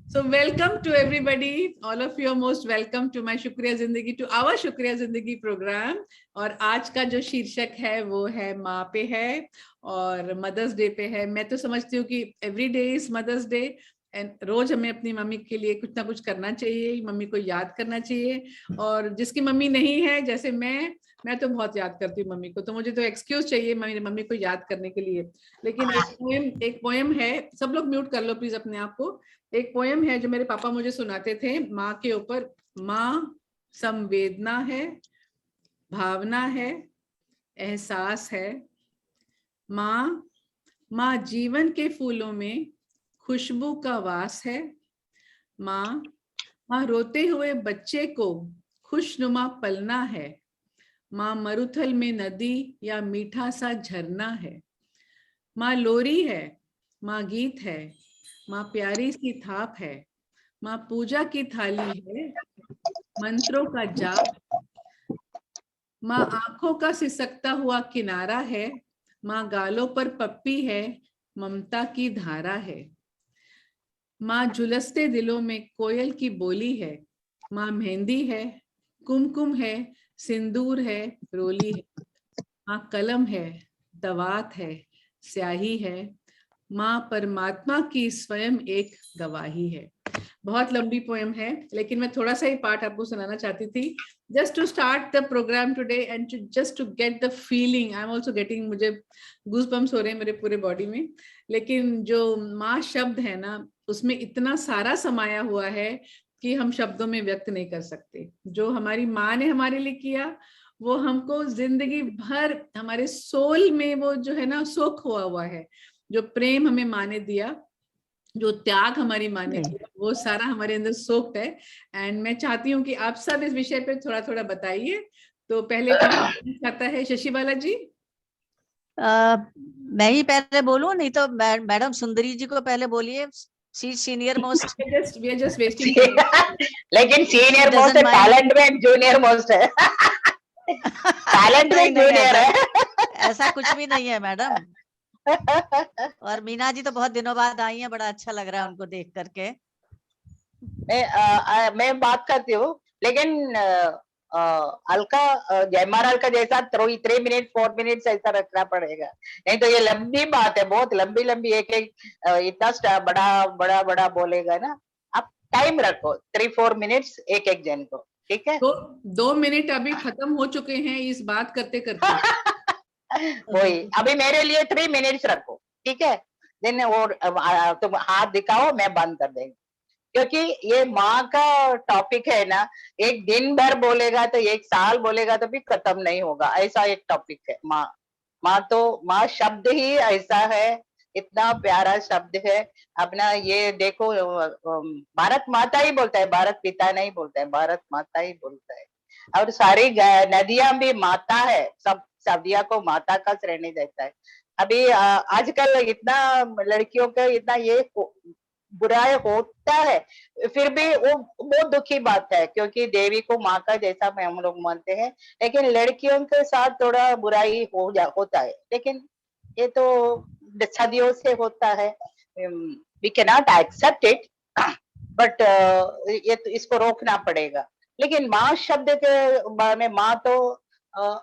So welcome to everybody. All of you are most welcome to my शुक्रिया जिंदगी, to our शुक्रिया जिंदगी programme. और आज का जो शीर्षक है वो है माँ पे है और मदर्स डे पे है. मैं तो समझती हूँ कि every day is Mother's Day and रोज हमें अपनी मम्मी के लिए कुछ ना कुछ करना चाहिए, मम्मी को याद करना चाहिए. और जिसकी मम्मी नहीं है, जैसे मैं तो बहुत याद करती हूँ मम्मी को, तो मुझे तो एक्सक्यूज चाहिए मेरी मम्मी को याद करने के लिए. लेकिन एक पोएम है, सब लोग म्यूट कर लो प्लीज अपने आप को. एक पोएम है जो मेरे पापा मुझे सुनाते थे माँ के ऊपर. माँ संवेदना है, भावना है, एहसास है. माँ जीवन के फूलों में खुशबू का वास है. माँ रोते हुए बच्चे को खुशनुमा पलना है. माँ मरुथल में नदी या मीठा सा झरना है. माँ लोरी है, माँ गीत है, माँ प्यारी सी थाप है. माँ पूजा की थाली है, मंत्रों का जाप. माँ आंखों का सिसकता हुआ किनारा है. माँ गालों पर पप्पी है, ममता की धारा है. माँ झुलसते दिलों में कोयल की बोली है. माँ मेहंदी है, कुमकुम है, सिंदूर है, रोली है. माँ कलम है, दवात है, स्याही है. माँ परमात्मा की स्वयं एक गवाही है. बहुत लंबी पोएम है, लेकिन मैं थोड़ा सा ही पार्ट आपको सुनाना चाहती थी, just to start the program today and just to get the feeling. I am also getting, मुझे गूज़बम्प्स हो रहे हैं मेरे पूरे बॉडी में. लेकिन जो माँ शब्द है ना, उसमें इतना सारा समाया हुआ है कि हम शब्दों में व्यक्त नहीं कर सकते. जो हमारी माँ ने हमारे लिए किया वो हमको जिंदगी भर हमारे सोल में वो जो है ना सोख हुआ है. जो प्रेम हमें माँ ने दिया, जो त्याग हमारी माँ ने किया, वो सारा हमारे अंदर सोक्ड है. एंड मैं चाहती हूँ कि आप सब इस विषय पे थोड़ा थोड़ा बताइए. तो पहले कौन चाहता है? शशि बाला जी. मैं ही पहले बोलूं? नहीं तो मैडम सुंदरी जी को पहले बोलिए. She senior most. we are just wasting लेकिन सीनियर मोस्ट है, टैलेंट में जूनियर मोस्ट है. टैलेंट में जूनियर है. ऐसा कुछ भी नहीं है मैडम. और मीना जी तो बहुत दिनों बाद आई हैं, बड़ा अच्छा लग रहा है उनको देख करके. मैं बात करती हूँ, लेकिन अलका जयमाल का जैसा 3 मिनट 4 मिनट ऐसा रखना पड़ेगा, नहीं तो ये लंबी बात है, बहुत लंबी लंबी. एक इतना बड़ा बोलेगा ना. आप टाइम रखो 3-4 मिनट्स एक एक जन को, ठीक है? 2 मिनट अभी खत्म हो चुके हैं इस बात करते करते. वही अभी मेरे लिए 3 मिनट्स रखो, ठीक है? दिन और तुम हाथ दिखाओ, मैं बंद कर देंगे, क्योंकि ये माँ का टॉपिक है ना. एक दिन भर बोलेगा तो एक साल बोलेगा तो भी खत्म नहीं होगा, ऐसा एक टॉपिक है माँ शब्द ही ऐसा है, इतना प्यारा शब्द है अपना. ये देखो, भारत माता ही बोलता है, भारत पिता नहीं बोलता है, भारत माता ही बोलता है. और सारी नदियां भी माता है, सब सदिया को माता का श्रेणी देता है. अभी आजकल इतना लड़कियों का इतना ये बुराई होता है, फिर भी वो बहुत दुखी बात है, क्योंकि देवी को माँ का जैसा में हम लोग मानते हैं. लेकिन लड़कियों के साथ थोड़ा बुराई होता है, लेकिन ये तो सदियों से होता है. We can not accept it, but ये तो इसको रोकना पड़ेगा. लेकिन माँ शब्द के बारे में, माँ तो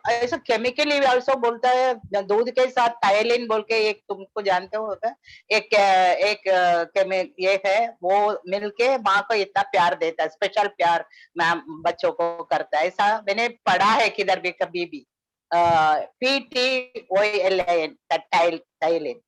ऐसा केमिकली ऑल्सो बोलता है. दूध के साथ टायलिन बोल के एक, तुमको जानते हो होगा, एक ये है, वो मिलके माँ को इतना प्यार देता है, स्पेशल प्यार मैम बच्चों को करता है. ऐसा मैंने पढ़ा है किधर भी, कभी भी. PTOLIN ptyalin.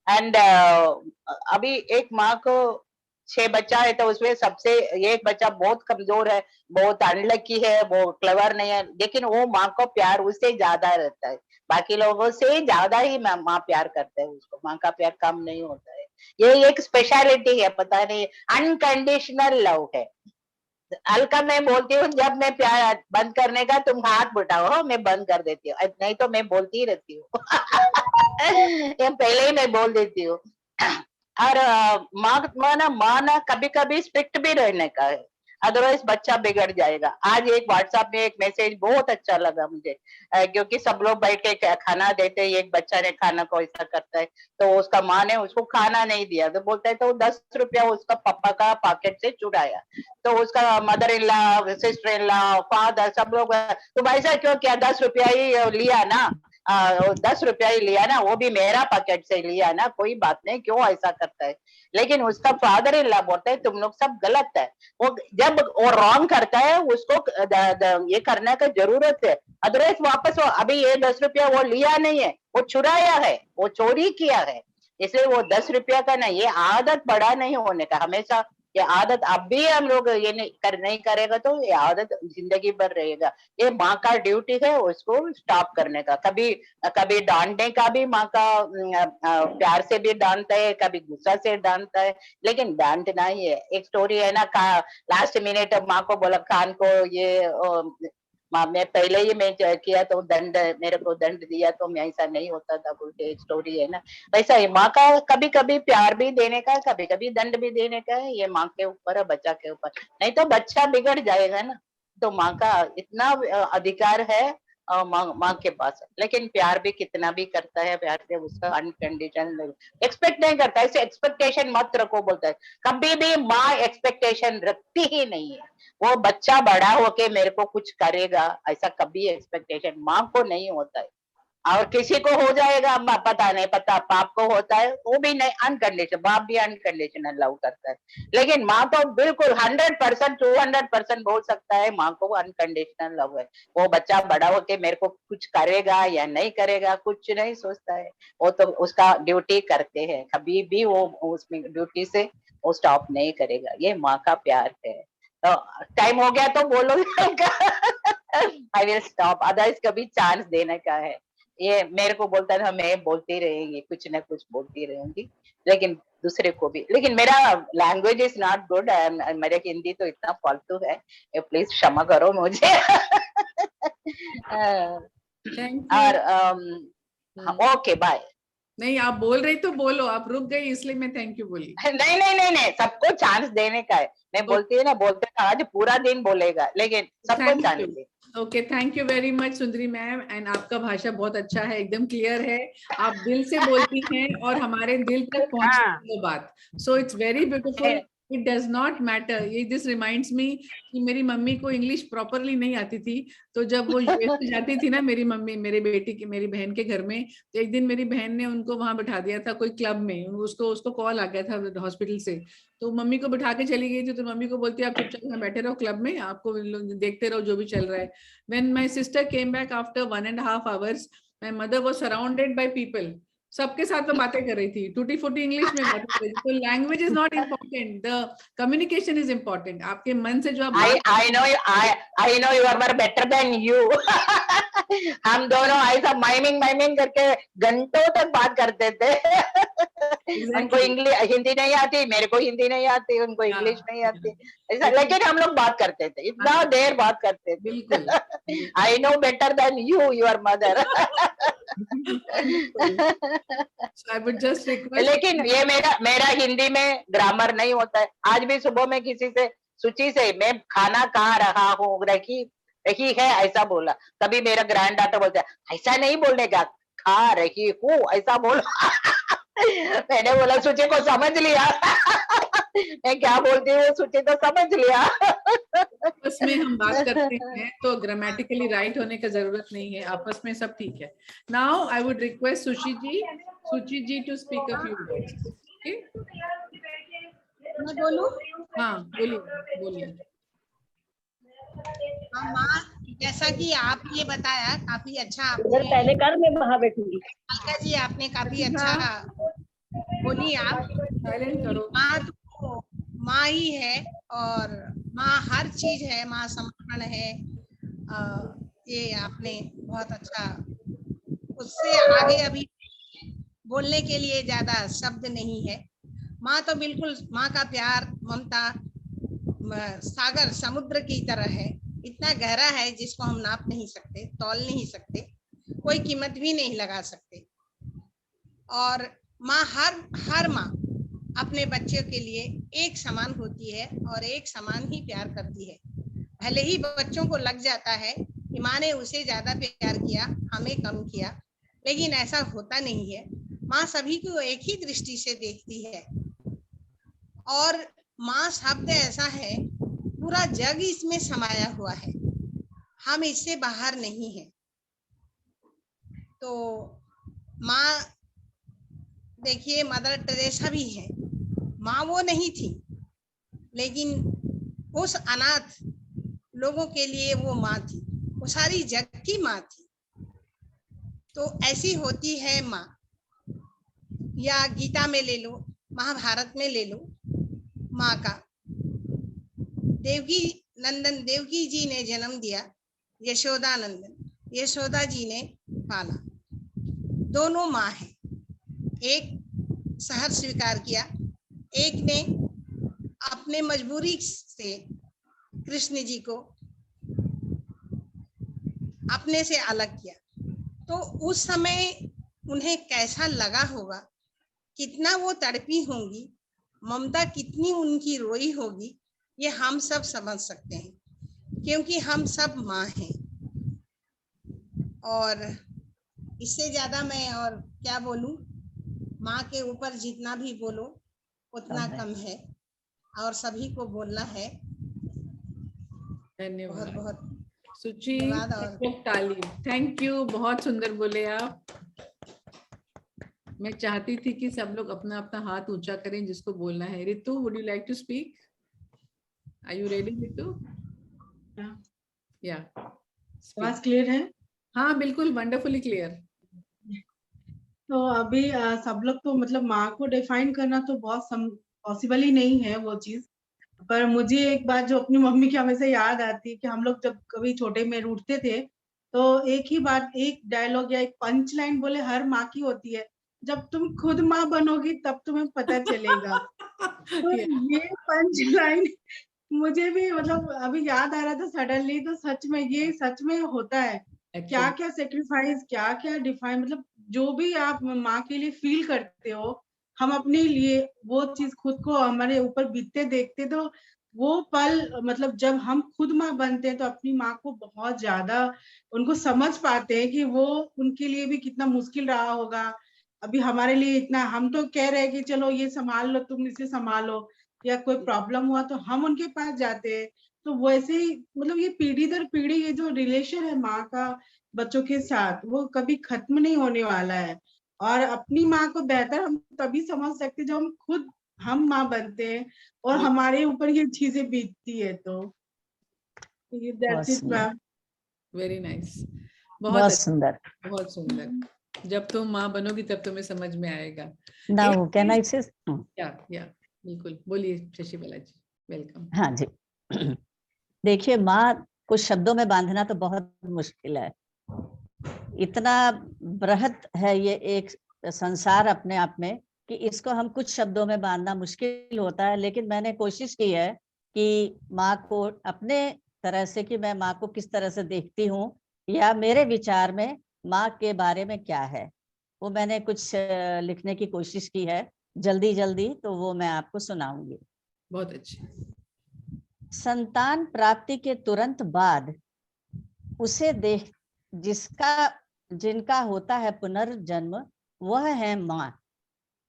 एंड अभी एक माँ को 6 बच्चा है, तो उसमें सबसे एक बच्चा बहुत कमजोर है, बहुत अनलकी है, वो क्लेवर नहीं है, लेकिन वो माँ को प्यार उससे ज्यादा रहता है. बाकी लोगों से ज्यादा ही माँ प्यार करते हैं उसको, माँ का प्यार कम नहीं होता है. ये एक स्पेशलिटी है, पता नहीं, अनकंडीशनल लव है. अलका मैं बोलती हूँ, जब मैं प्यार बंद करने का तुम हाथ उठाओ, मैं बंद कर देती हूँ, नहीं तो मैं बोलती ही रहती हूँ. ये पहले ही मैं बोल देती हूँ. और माँ ना कभी कभी स्ट्रिक्ट भी रहने का है. अदरवाइज बच्चा बिगड़ जाएगा। आज एक व्हाट्सएप में एक मैसेज बहुत अच्छा लगा मुझे, क्योंकि सब लोग बैठ के खाना देते हैं, एक बच्चा ने खाना को ऐसा करता है, तो उसका माँ ने उसको खाना नहीं दिया, तो बोलता है तो 10 रुपया उसका पापा का पॉकेट से चुराया। तो उसका mother in law, sister in law, father सब लोग, तुम ऐसा क्यों किया, 10 रुपया ही लिया ना, 10 रुपया ही लिया ना, वो भी मेरा पॉकेट से लिया ना, कोई बात नहीं, क्यों ऐसा करता है। लेकिन उसका फादर इन लॉ बोलता है तुम लोग सब गलत है। वो जब वो रॉन्ग करता है उसको ये करने का जरूरत है, अदरवाइज वापस वो, अभी ये 10 रुपया वो लिया नहीं है, वो चुराया है, वो चोरी किया है, इसलिए वो 10 रुपया का नहीं। ये आदत बड़ा नहीं होने का, हमेशा ये आदत अब भी हम लोग ये नहीं करेगा तो ये आदत जिंदगी भर रहेगा। ये माँ का ड्यूटी है उसको स्टॉप करने का। कभी कभी डांटने का भी माँ का प्यार से भी डांटता है, कभी गुस्सा से डांटता है, लेकिन डांटना ही है। एक स्टोरी है ना, लास्ट मिनट माँ को बोला खान को ये माँ मैं पहले ही मैं किया तो दंड, मेरे को दंड दिया तो मैं ऐसा नहीं होता था, बोल के एक स्टोरी है ना। वैसा ही माँ का कभी कभी प्यार भी देने का, कभी कभी दंड भी देने का है। ये माँ के ऊपर है, बच्चा के ऊपर, नहीं तो बच्चा बिगड़ जाएगा ना। तो माँ का इतना अधिकार है माँ के पास, लेकिन प्यार भी कितना भी करता है, प्यार से उसका अनकंडीशनल एक्सपेक्ट नहीं करता, ऐसे एक्सपेक्टेशन मत रखो बोलता है। कभी भी माँ एक्सपेक्टेशन रखती ही नहीं है, वो बच्चा बड़ा होके मेरे को कुछ करेगा ऐसा कभी एक्सपेक्टेशन माँ को नहीं होता है। और किसी को हो जाएगा पता नहीं, पता बाप को होता है, वो भी नहीं, अनकंडीशनल, बाप भी अनकंडीशनल लव करता है, लेकिन माँ तो बिल्कुल 100% 200% बोल सकता है माँ को अनकंडीशनल लव है। वो बच्चा बड़ा होके मेरे को कुछ करेगा या नहीं करेगा कुछ नहीं सोचता है, वो तो उसका ड्यूटी करते हैं, कभी भी वो उसमें ड्यूटी से वो स्टॉप नहीं करेगा। ये माँ का प्यार है। तो टाइम हो गया तो बोलो आई विल स्टॉप, अदरवाइज कभी चांस देने का है। ये मेरे को बोलता था मैं बोलती रहेंगी, कुछ ना कुछ बोलती रहूंगी, लेकिन दूसरे को भी, लेकिन मेरा लैंग्वेज इज नॉट गुड, मेरे हिंदी तो इतना फालतू है, प्लीज क्षमा करो मुझे। Thank you. और ओके बाय। नहीं आप बोल रही तो बोलो, आप रुक गई इसलिए मैं थैंक यू बोली। नहीं नहीं नहीं नहीं, सबको चांस देने का है। मैं बोलती है ना, बोलते था आज पूरा दिन बोलेगा, लेकिन सबको chance they. Okay, thank you very much Sundari ma'am, and आपका भाषा बहुत अच्छा है, एकदम क्लियर है, आप दिल से बोलती हैं और हमारे दिल तक पहुंचती है बात, so it's very beautiful. It does not matter. ये दिस रिमाइंड्स मी कि मेरी मम्मी को इंग्लिश प्रॉपरली नहीं आती थी, तो जब वो यूएस जाती थी ना मेरी मम्मी मेरे बेटी की, मेरी बहन के घर में, तो एक दिन मेरी बहन ने उनको वहां बैठा दिया था कोई क्लब में, उसको कॉल आ गया था हॉस्पिटल से, तो मम्मी को बिठा के चली गई थी, तो मम्मी को बोलती है आप चुपचाप यहाँ बैठे रहो क्लब में, आपको देखते रहो जो भी चल रहा है। When my sister came back after 1.5 hours, my mother was surrounded by people, सबके साथ में बातें कर रही थी, टूटी फूटी इंग्लिश में बातें कर रही थी। तो language is not important, the communication is important. आपके मन से जो आप I know you are better than you। हम दोनों ऐसा माइमिंग करके घंटों तक बात करते थे। उनको इंग्लिश हिंदी नहीं आती, मेरे को हिंदी नहीं आती, उनको इंग्लिश नहीं आती, ऐसा, लेकिन हम लोग बात करते थे, इतना देर बात करते थे। बिल्कुल। I know better than you, your mother। So I would just request, लेकिन ये मेरा हिंदी में ग्रामर नहीं होता है। आज भी सुबह में किसी से सूची से मैं खाना खा रहा हूँ, रही है ऐसा बोला। कभी मेरा ग्रैंड डॉटर बोलता है ऐसा नहीं बोलने का, खा रही हूँ ऐसा बोलो। मैंने बोला सूची को समझ लिया। मैं क्या बोलती हूँ सूची तो समझ लिया। आपस में हम बात करते हैं तो ग्रामेटिकली राइट होने का जरूरत नहीं है, आपस में सब ठीक है। Now I would request Suchi ji to speak a few words. Okay, मैं बोलूं? हाँ बोलिए। हाँ माँ, जैसा कि आप ये बताया काफी अच्छा, उधर पहले कर, मैं वहां बैठूंगी। अलका जी आपने काफी अच्छा बोली। आप साइलेंट करो। माँ तो माँ ही है, और माँ हर चीज है, माँ समर्पण है। ये आपने बहुत अच्छा, उससे आगे अभी बोलने के लिए ज्यादा शब्द नहीं है। माँ तो बिल्कुल, माँ का प्यार ममता सागर समुद्र की तरह है, इतना गहरा है जिसको हम नाप नहीं सकते, तौल नहीं सकते, कोई कीमत भी नहीं लगा सकते। और माँ हर माँ अपने बच्चों के लिए एक समान होती है और एक समान ही प्यार करती है। भले ही बच्चों को लग जाता है कि माँ ने उसे ज्यादा प्यार किया, हमें कम किया, लेकिन ऐसा होता नहीं है। माँ सभी को एक ही दृष्टि से देखती है और माँ शब्द ऐसा है, पूरा जग इसमें समाया हुआ है, हम इससे बाहर नहीं है। तो माँ देखिए, मदर टेरेसा भी है, माँ वो नहीं थी, लेकिन उस अनाथ लोगों के लिए वो माँ थी, वो सारी जग की माँ थी। तो ऐसी होती है माँ। या गीता में ले लो, महाभारत में ले लो, माँ का देवकी जी ने जन्म दिया, यशोदा नंदन, यशोदा जी ने पाला। दोनों माँ हैं, एक शहर स्वीकार किया, एक ने अपने मजबूरी से कृष्ण जी को अपने से अलग किया। तो उस समय उन्हें कैसा लगा होगा, कितना वो तड़पी होंगी, ममता कितनी उनकी रोई होगी, ये हम सब समझ सकते हैं, क्योंकि हम सब माँ हैं। और इससे ज्यादा मैं और क्या बोलूं, माँ के ऊपर जितना भी बोलो उतना कम है, और सभी को बोलना है। बहुत धन्यवाद बहुत सुची, धन्यवाद। और ताली, थैंक यू, बहुत सुंदर बोले आप। मैं चाहती थी कि सब लोग अपना अपना हाथ ऊंचा करें जिसको बोलना है। Ritu, would you like to speak? Are you ready Ritu? या आवाज क्लियर है? हाँ बिल्कुल, वंडरफुली क्लियर। तो अभी सब लोग तो मतलब माँ को डिफाइन करना तो बहुत पॉसिबल ही नहीं है वो चीज। पर मुझे एक बात जो अपनी मम्मी की हमेशा याद आती है कि हम लोग जब कभी छोटे में रूठते थे तो एक ही बात, एक डायलॉग या एक पंच लाइन बोले हर माँ की होती है, जब तुम खुद माँ बनोगी तब तुम्हें पता चलेगा। तो ये पंच लाइन मुझे भी मतलब अभी याद आ रहा था सडनली। तो सच में ये सच में होता है, क्या क्या सेक्रीफाइस, क्या क्या डिफाइन, मतलब जो भी आप माँ के लिए फील करते हो, हम अपने लिए वो चीज खुद को हमारे ऊपर बीतते देखते, तो वो पल मतलब जब हम खुद माँ बनते हैं तो अपनी माँ को बहुत ज्यादा उनको समझ पाते हैं कि वो उनके लिए भी कितना मुश्किल रहा होगा। अभी हमारे लिए इतना, हम तो कह रहे हैं कि चलो ये संभाल लो, तुम इसे संभालो, या कोई प्रॉब्लम हुआ तो हम उनके पास जाते हैं। तो वैसे ही मतलब ये पीढ़ी दर पीढ़ी ये जो रिलेशन है माँ का बच्चों के साथ, वो कभी खत्म नहीं होने वाला है। और अपनी माँ को बेहतर हम तभी समझ सकते हैं जब हम माँ बनते हैं और हमारे ऊपर ये चीजें बीतती है। तो that's it ma'am. Very nice, बहुत सुंदर। बहुत सुंदर। जब तुम माँ बनोगी तब तुम्हें समझ में आएगा। नाउ कैन आई से? या बिल्कुल, बोलिए शशिबाला जी, वेलकम। हाँ जी। देखिए, माँ को शब्दों में बांधना तो बहुत मुश्किल है, इतना बृहत है ये एक संसार अपने आप में कि इसको हम कुछ शब्दों में बांधना मुश्किल होता है। लेकिन मैंने कोशिश की है कि माँ को अपने तरह से, कि मैं माँ को किस तरह से देखती हूँ या मेरे विचार में माँ के बारे में क्या है, वो मैंने कुछ लिखने की कोशिश की है जल्दी जल्दी, तो वो मैं आपको सुनाऊंगी। बहुत अच्छे। संतान प्राप्ति के तुरंत बाद उसे देख जिनका होता है पुनर्जन्म, वह है माँ।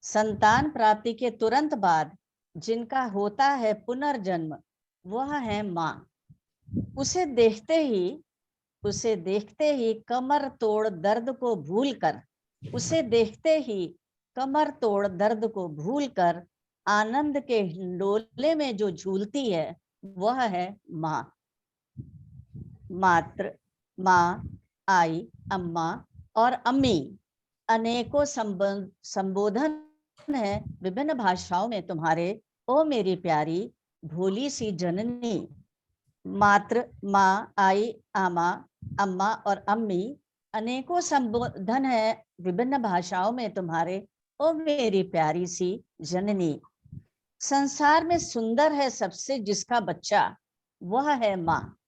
संतान प्राप्ति के तुरंत बाद जिनका होता है पुनर्जन्म, वह है माँ। उसे देखते ही कमर तोड़ दर्द को भूलकर, उसे देखते ही कमर तोड़ दर्द को भूलकर आनंद के हिंडोले में जो झूलती है, वह है माँ। मात्र, माँ, आई, अम्मा और अम्मी अनेकों संबोधन है विभिन्न भाषाओं में तुम्हारे, ओ मेरी प्यारी भोली सी जननी। मात्र, माँ, आई, आमा, अम्मा और अम्मी अनेकों संबोधन है विभिन्न भाषाओं में तुम्हारे, ओ मेरी प्यारी सी जननी। संसार में सुंदर है सबसे जिसका बच्चा, वह है माँ।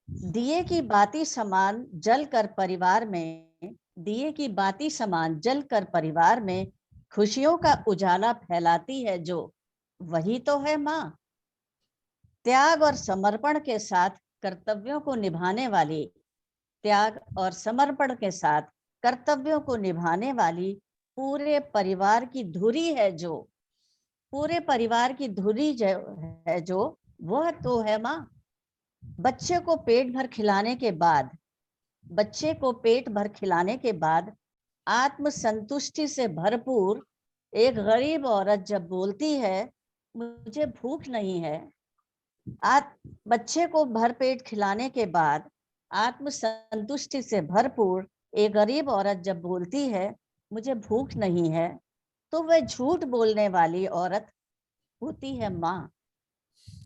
दिए की बाती समान जल कर परिवार में, दिए की बाती समान जल कर परिवार में खुशियों का उजाला फैलाती है जो, वही तो है माँ। त्याग और समर्पण के साथ कर्तव्यों को निभाने वाली, त्याग और समर्पण के साथ कर्तव्यों को निभाने वाली पूरे परिवार की धुरी है जो, पूरे परिवार की धुरी है जो, वह तो है माँ। बच्चे को पेट भर खिलाने के बाद, बच्चे को पेट भर खिलाने के बाद आत्म संतुष्टि से भरपूर एक गरीब औरत जब बोलती है मुझे भूख नहीं है, बच्चे को भरपेट खिलाने के बाद आत्म संतुष्टि से भरपूर एक गरीब औरत जब बोलती है मुझे भूख नहीं है, तो वह झूठ बोलने वाली औरत होती है माँ।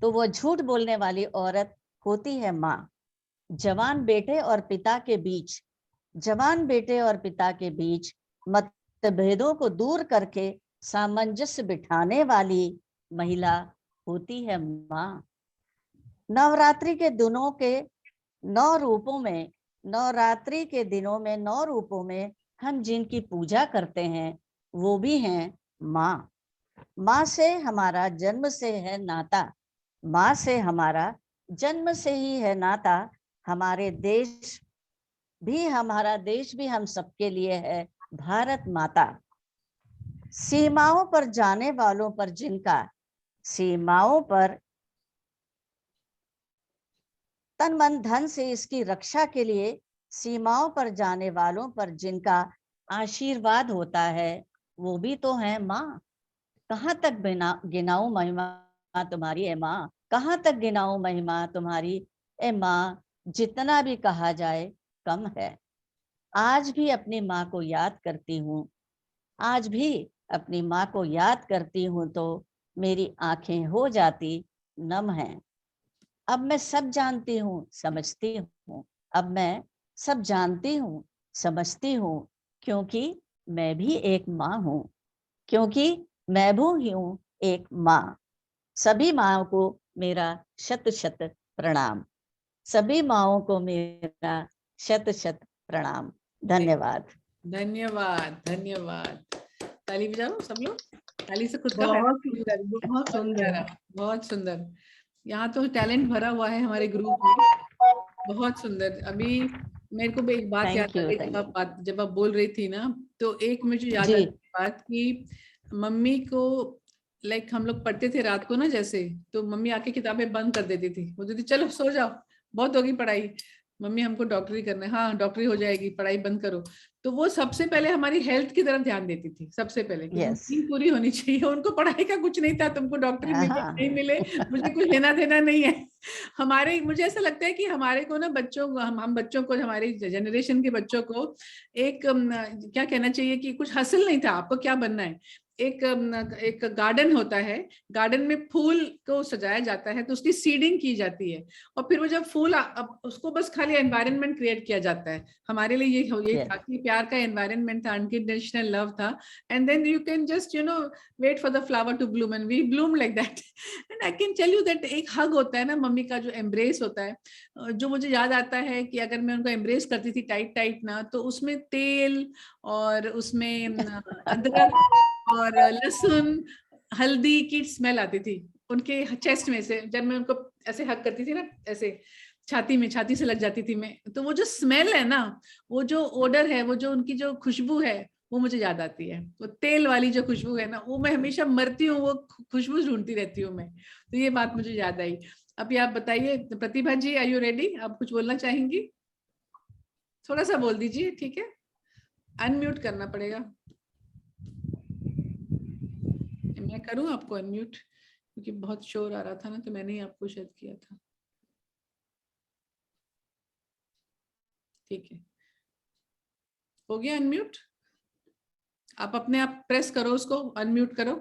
तो वह झूठ बोलने वाली औरत होती है माँ। जवान बेटे और पिता के बीच, जवान बेटे और पिता के बीच मतभेदों को दूर करके सामंजस्य बिठाने वाली महिला होती है माँ। नवरात्रि के दिनों के 9 रूपों में, नवरात्रि के दिनों में 9 रूपों में हम जिनकी पूजा करते हैं वो भी हैं माँ। माँ से हमारा जन्म से है नाता, माँ से हमारा जन्म से ही है नाता। हमारे देश भी, हमारा देश भी हम सबके लिए है भारत माता। सीमाओं पर जाने वालों पर जिनका, सीमाओं पर तन मन धन से इसकी रक्षा के लिए सीमाओं पर जाने वालों पर जिनका आशीर्वाद होता है वो भी तो है माँ। कहाँ तक गिनाऊं महिमा तुम्हारी ए माँ, कहाँ तक गिनाऊं महिमा तुम्हारी ए माँ, जितना भी कहा जाए कम है। आज भी अपनी माँ को याद करती हूँ, आज भी अपनी माँ को याद करती हूँ तो मेरी आंखें हो जाती नम हैं। अब मैं सब जानती हूँ समझती हूँ, अब मैं सब जानती हूँ समझती हूँ, क्योंकि मैं भी एक माँ हूँ, क्योंकि मैं भी हूँ एक माँ। सभी माँओं को मेरा शत शत प्रणाम, सभी माँओं को मेरा शत शत प्रणाम। धन्यवाद। धन्यवाद, धन्यवाद। ताली बजाओ सब लोग, ताली से खुद का बहुत सुंदर, बहुत सुंदर। बहुत सुंदर। यहाँ तो टैलेंट भरा हुआ है हमारे ग्रुप में, बहुत सुंदर। अभी मेरे को भी एक बात याद आ गई, जब आप बोल रही थी ना, तो एक मुझे याद आ गई बात कि मम्मी को, लाइक हम लोग पढ़ते थे रात को ना, जैसे तो मम्मी आके किताबें बंद कर देती थी, बोलती थी चलो सो जाओ, बहुत होगी पढ़ाई, मम्मी हमको डॉक्टरी करना है, हाँ डॉक्टरी हो जाएगी, पढ़ाई बंद करो। तो वो सबसे पहले हमारी हेल्थ की तरफ ध्यान देती थी, सबसे पहले नींद पूरी होनी चाहिए, उनको पढ़ाई का कुछ नहीं था, तुमको डॉक्टरी मिले नहीं मिले मुझे कुछ लेना देना नहीं है। हमारे, मुझे ऐसा लगता है कि हमारे को ना बच्चों को, हम बच्चों को, हमारे जनरेशन के बच्चों को एक क्या कहना चाहिए कि कुछ हासिल नहीं था, आपको क्या बनना है। एक गार्डन होता है, गार्डन में फूल को सजाया जाता है तो उसकी सीडिंग की जाती है, और फिर वो जब फूल उसको बस खाली एनवायरनमेंट क्रिएट किया जाता है। हमारे लिए ये था कि प्यार का एनवायरनमेंट था, अनकंडीशनल लव था, and then you can just wait for the flower to bloom, and we bloom like that. And I can tell you that एक हग होता है ना, मम्मी का जो एम्ब्रेस होता है, जो मुझे याद आता है कि अगर मैं उनको एम्ब्रेस करती थी टाइट टाइट ना, तो उसमें तेल और उसमें अदरक और लहसुन हल्दी की स्मेल आती थी उनके चेस्ट में से, जब मैं उनको ऐसे हक करती थी ना, ऐसे छाती से लग जाती थी मैं, तो वो जो स्मेल है ना, वो जो ओडर है, वो जो उनकी जो खुशबू है, वो मुझे याद आती है। वो तेल वाली जो खुशबू है ना, वो मैं हमेशा मरती हूँ, वो खुशबू ढूंढती रहती हूँ मैं। तो ये बात मुझे याद आई। अभी आप बताइए प्रतिभा जी, आर यू रेडी? आप कुछ बोलना चाहेंगी? थोड़ा सा बोल दीजिए, ठीक है, अनम्यूट करना पड़ेगा। मैं करूं आपको अनम्यूट, क्योंकि बहुत शोर आ रहा था ना, तो मैंने ही आपको शायद किया था। ठीक है, हो गया अनम्यूट? आप अपने आप प्रेस करो, उसको अनम्यूट करो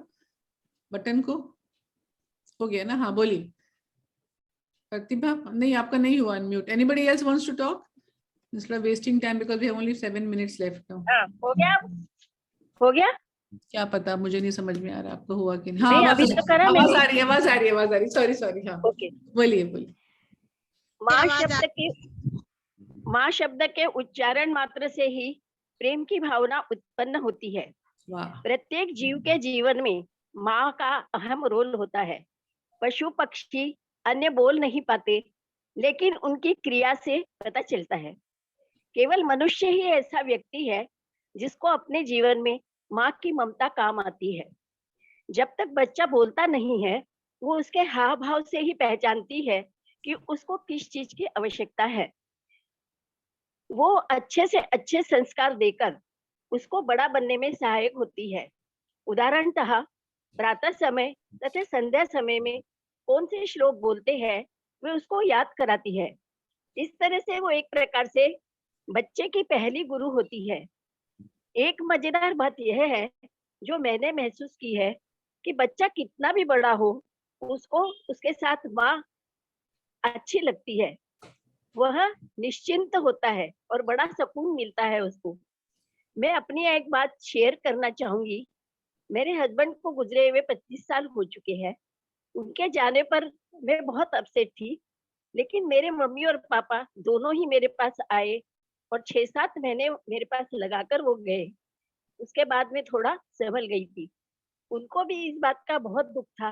बटन को। हो गया ना? हाँ बोलिए प्रतिभा। नहीं, आपका नहीं हुआ unmute. Anybody else wants to talk instead of wasting time, because we have only 7 minutes left now. हो गया, हो गया। क्या पता, मुझे नहीं समझ में आ रहा आपको हुआ कि नहीं। नहीं, हाँ अभी तो करा आवाज आ रही, सॉरी। हाँ ओके। बोलिए। माँ शब्द के उच्चारण मात्र से ही प्रेम की भावना उत्पन्न होती है। वाह। प्रत्येक जीव के जीवन में माँ का अहम रोल होता है। पशु पक्षी अन्य बोल नहीं पाते, लेकिन उनकी क्रिया से पता चलता है। केवल मनुष्य ही ऐसा व्यक्ति है जिसको अपने जीवन में माँ की ममता काम आती है। जब तक बच्चा बोलता नहीं है, वो उसके हाव भाव से ही पहचानती है कि उसको किस चीज की आवश्यकता है। वो अच्छे से अच्छे संस्कार देकर उसको बड़ा बनने में सहायक होती है। उदाहरणतः प्रातः समय तथा संध्या समय में कौन से श्लोक बोलते हैं, वे उसको याद कराती है। इस तरह से वो एक प्रकार से बच्चे की पहली गुरु होती है। एक मजेदार बात यह है, जो मैंने महसूस की है, कि बच्चा कितना भी बड़ा हो, उसको उसके साथ माँ अच्छी लगती है। वह निश्चिंत होता है और बड़ा सुकून मिलता है उसको। मैं अपनी एक बात शेयर करना चाहूंगी। मेरे हस्बैंड को गुजरे हुए 25 साल हो चुके हैं। उनके जाने पर मैं बहुत अपसेट थी, लेकिन मेरे मम्मी और पापा दोनों ही मेरे पास आए और 6-7 महीने मेरे पास लगाकर वो गए। उसके बाद में थोड़ा संभल गई थी। उनको भी इस बात का बहुत दुख था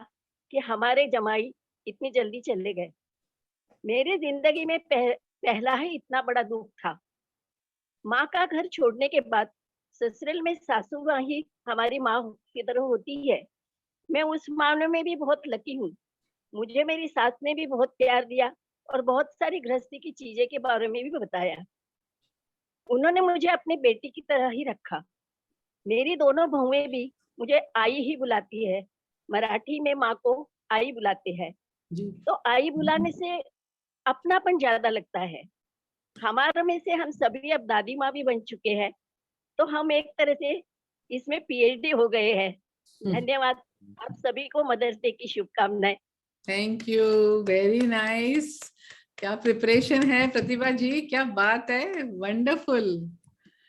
कि हमारे जमाई इतनी जल्दी चले गए। मेरी जिंदगी में पहला ही इतना बड़ा दुख था। माँ का घर छोड़ने के बाद ससुराल में सासू माँ ही हमारी माँ की तरह होती है। मैं उस मामले में भी बहुत लकी हूँ। मुझे मेरी सास ने भी बहुत प्यार दिया और बहुत सारी गृहस्थी की चीजें के बारे में भी बताया। उन्होंने मुझे अपनी बेटी की तरह ही रखा। मेरी दोनों बहुएं भी मुझे आई ही बुलाती है। मराठी में माँ को आई बुलाते हैं। जी। तो आई बुलाने से अपनापन ज्यादा लगता है। हमारे में से हम सभी अब दादी माँ भी बन चुके हैं, तो हम एक तरह से इसमें पीएचडी हो गए हैं। धन्यवाद। आप सभी को मदर्स डे की शुभकामनाएं। Thank you, very nice. क्या प्रिपरेशन है प्रतिभा जी, क्या बात है, wonderful.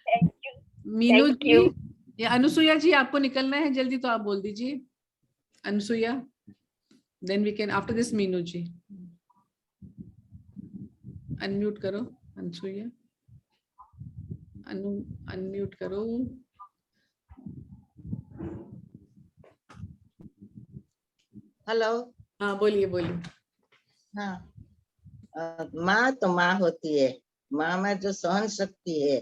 Thank you. Meenu Thank ji you. या अनुसुईया जी, आपको निकलना है जल्दी तो आप बोल दीजिए। Anusuiya, then we can after this Meenu ji. Unmute करो अनुसुईया, अनम्यूट करो। हेलो। हाँ बोलिए बोलिए। हाँ, माँ तो माँ होती है। माँ में जो सहन शक्ति है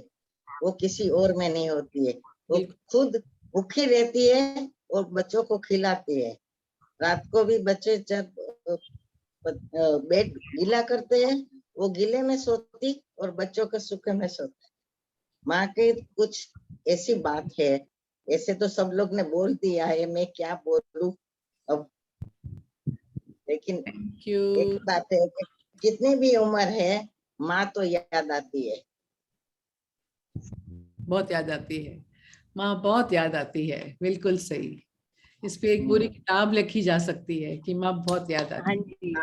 वो किसी और में नहीं होती है। वो खुद भूखी रहती है और बच्चों को खिलाती है। रात को भी बच्चे जब बेड गीला करते हैं, वो गीले में सोती और बच्चों के सूखे में सोते। माँ की कुछ ऐसी बात है, ऐसे तो सब लोग ने बोल दिया है, मैं क्या बोलूं अब। लेकिन एक बात है कि कितनी भी उम्र है, माँ तो याद आती है। बहुत याद आती है माँ, बहुत याद आती है। बिल्कुल सही। इस पे एक पूरी किताब लिखी जा सकती है कि माँ बहुत याद आती हाँ है। जी।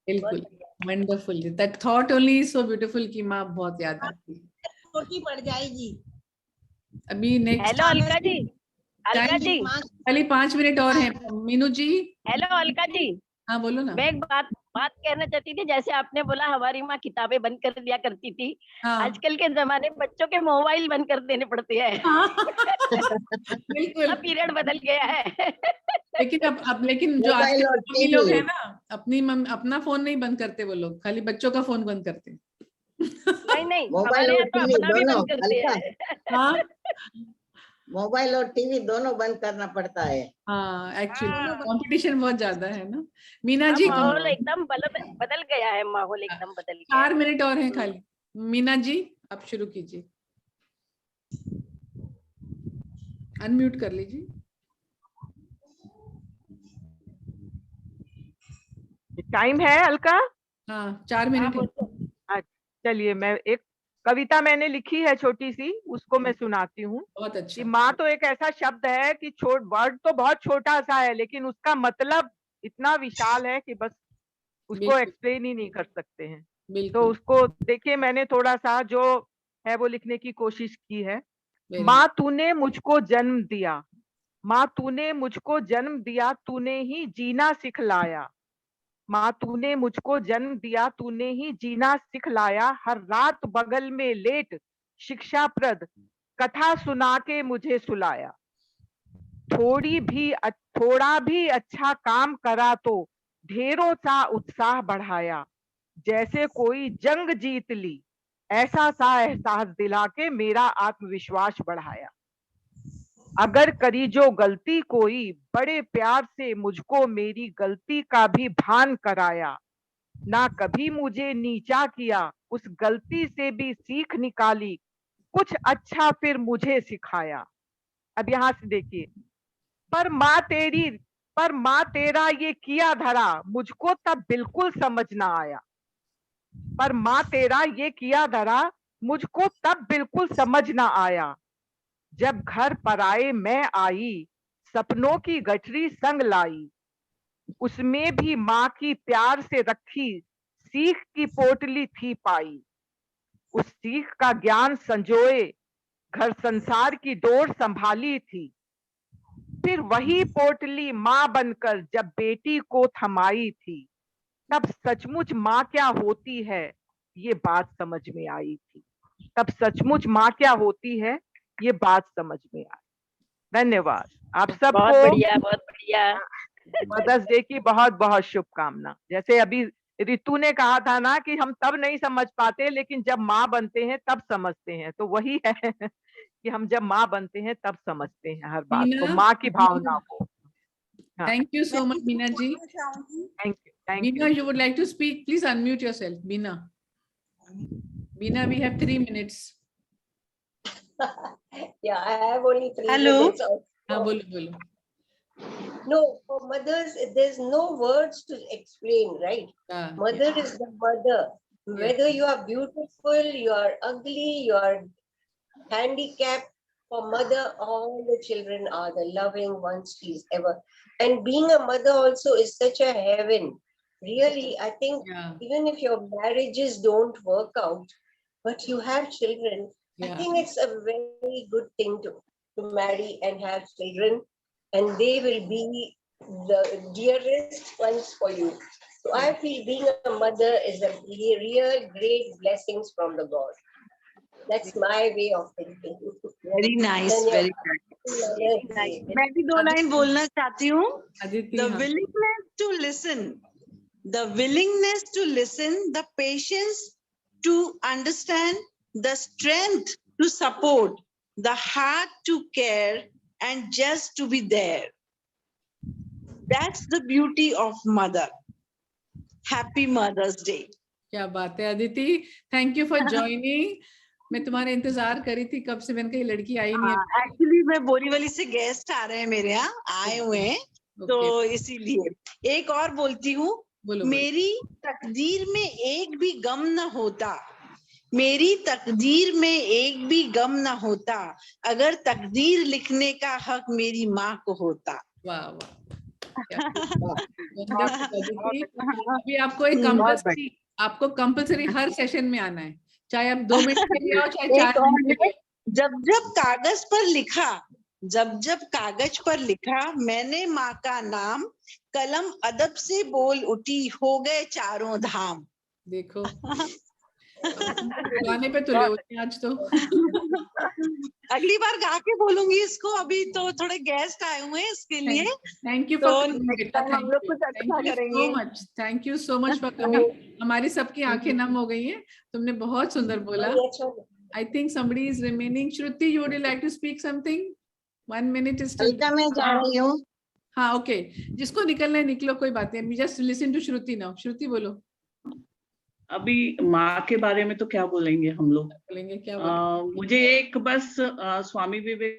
बिल्कुल, wonderful. That thought only is so beautiful कि माँ बहुत याद आती है। छोटी पड़ जाएगी। अभी नेक्स्ट हेलो अलका जी। अलका जी। खाली 5 मिनट और हैं। मीनू जी। हेलो अलका जी। हाँ बोलो ना। मैं एक बात कहना चाहती थी। जैसे आपने बोला हमारी माँ किताबें बंद कर दिया करती थी, हाँ आजकल के जमाने में बच्चों के मोबाइल बंद कर देने पड़ते हैं। हाँ बिल्कुल। अब पीरियड बदल गया है। लेकिन अब लेकिन जो आज के मोबाइल और मम्मी लोग टीवी। हैं ना, अपना फोन नहीं बंद करते वो लोग, खाली बच्चों का फोन बंद करते हैं। नहीं मोबाइल हमारे और यहाँ तो टीवी अपना भी दोनों, बंद करते अलका, हैं। हाँ मोबाइल और टीवी दोनों बंद करना पड़ता है। हाँ, एक्चुअली हाँ, कंपटीशन बहुत ज्यादा है ना। मीना अब जी माहौल एकदम बदल गया है। माहौल एकदम बदल गया 4 है। मिनट और हैं खाली। मीना जी आप शुरू कीजिए, अनम्यूट कर लीजिए। टाइम है अलका? हाँ 4 हाँ मिनट है। बोलो। अच्छा, चलिए मैं एक कविता मैंने लिखी है छोटी सी, उसको मैं सुनाती हूँ। बहुत कि अच्छा। माँ तो एक ऐसा शब्द है कि वर्ड तो बहुत छोटा सा है, लेकिन उसका मतलब इतना विशाल है कि बस उसको बिल्कुल एक्सप्लेन ही नहीं कर सकते हैं। तो बिल्कुल। उसको देखिए, मैंने थोड़ा सा जो है वो लिखने की कोशिश की है। वेरी माँ तूने मुझको जन्म दिया, माँ तूने मुझको जन्म दिया, तूने ही जीना सिखलाया। माँ तूने मुझको जन्म दिया, तूने ही जीना सिखलाया। हर रात बगल में लेट शिक्षाप्रद कथा सुना के मुझे सुलाया। थोड़ा भी अच्छा काम करा तो ढेरों सा उत्साह बढ़ाया, जैसे कोई जंग जीत ली ऐसा सा एहसास दिला के मेरा आत्मविश्वास बढ़ाया। अगर करी जो गलती कोई, बड़े प्यार से मुझको मेरी गलती का भी भान कराया, ना कभी मुझे नीचा किया, उस गलती से भी सीख निकाली, कुछ अच्छा फिर मुझे सिखाया। अब यहां से देखिए, पर माँ तेरा ये किया धरा, मुझको तब बिल्कुल समझ ना आया। पर माँ तेरा ये किया धरा, मुझको तब बिल्कुल समझ ना आया। जब घर पर आए मैं आई, सपनों की गठरी संग लाई, उसमें भी माँ की प्यार से रखी सीख की पोटली थी पाई। उस सीख का ज्ञान संजोए घर संसार की डोर संभाली थी। फिर वही पोटली माँ बनकर जब बेटी को थमाई थी, तब सचमुच माँ क्या होती है ये बात समझ में आई थी। तब सचमुच माँ क्या होती है ये बात समझ में आई। धन्यवाद आप बहुत सबको। बढ़िया, बहुत बढ़िया। मदर्स डे की बहुत बहुत शुभकामना। जैसे अभी रितु ने कहा था ना कि हम तब नहीं समझ पाते लेकिन जब माँ बनते हैं तब समझते हैं, तो वही है कि हम जब माँ बनते हैं तब समझते हैं हर बात को, माँ की भावना को। हाँ, thank you so much Meena ji. Thank you, thank Meena, you. you would like to speak? Please unmute yourself, Meena. Meena, we have 3 minutes. Yeah, I have only 3 Hello? minutes. हाँ बोलो बोलो। No, for mothers, there's no words to explain, right? हाँ, Mother is the mother. Yes. Whether you are beautiful, you are ugly, you are handicapped, for mother, all the children are the loving ones she's ever. And being a mother also is such a heaven. Really, I think yeah, even if your marriages don't work out, but you have children, I yeah. think it's a very good thing to marry and have children, and they will be the dearest ones for you. So I feel being a mother is a real great blessings from the God. That's my way of thinking. Very nice, very nice. मैं भी 2 line बोलना चाहती हूँ. Aditi, The हाँ, willingness to listen, the willingness to listen, the patience to understand, the strength to support, the heart to care, and just to be there. That's the beauty of mother. Happy Mother's Day. क्या बात है Aditi, thank you for joining. मैं तुम्हारा इंतजार करी थी कब से, मैंने कही लड़की आई नहीं है। एक्चुअली मैं बोरीवली से गेस्ट आ रहे हैं मेरे यहाँ, आए हुए हैं, तो इसीलिए एक और बोलती हूँ. बोलो, मेरी तकदीर में एक भी गम न होता, मेरी तकदीर में एक भी गम न होता, अगर तकदीर लिखने का हक मेरी माँ को होता. वाह वाह, अभी आपको कंपल्सरी हर सेशन में आना है, चाहे आप 2 मिनट के लिए आओ चाहे 4 मिनट के लिए। जब कागज पर लिखा मैंने माँ का नाम, कलम अदब से बोल उठी, हो गए चारों धाम. देखो गाने पे तुले होते हैं आज तो। अगली बार गा के बोलूंगी इसको, अभी तो थोड़े गेस्ट आए हुए हैं इसके लिए. Thank you for thank you so much for coming. हमारी सबकी आंखें नम हो गई हैं, तुमने बहुत सुंदर बोला। I think somebody is remaining. Shruti, you would like to speak something? 1 minute is still. मैं जा रही हूँ. हाँ ओके, जिसको निकलना है निकलो, कोई बात नहीं। Just listen to Shruti now. Shruti बोलो। अभी माँ के बारे में तो क्या बोलेंगे हम लोग, बोलेंगे क्या मुझे एक बस स्वामी विवेक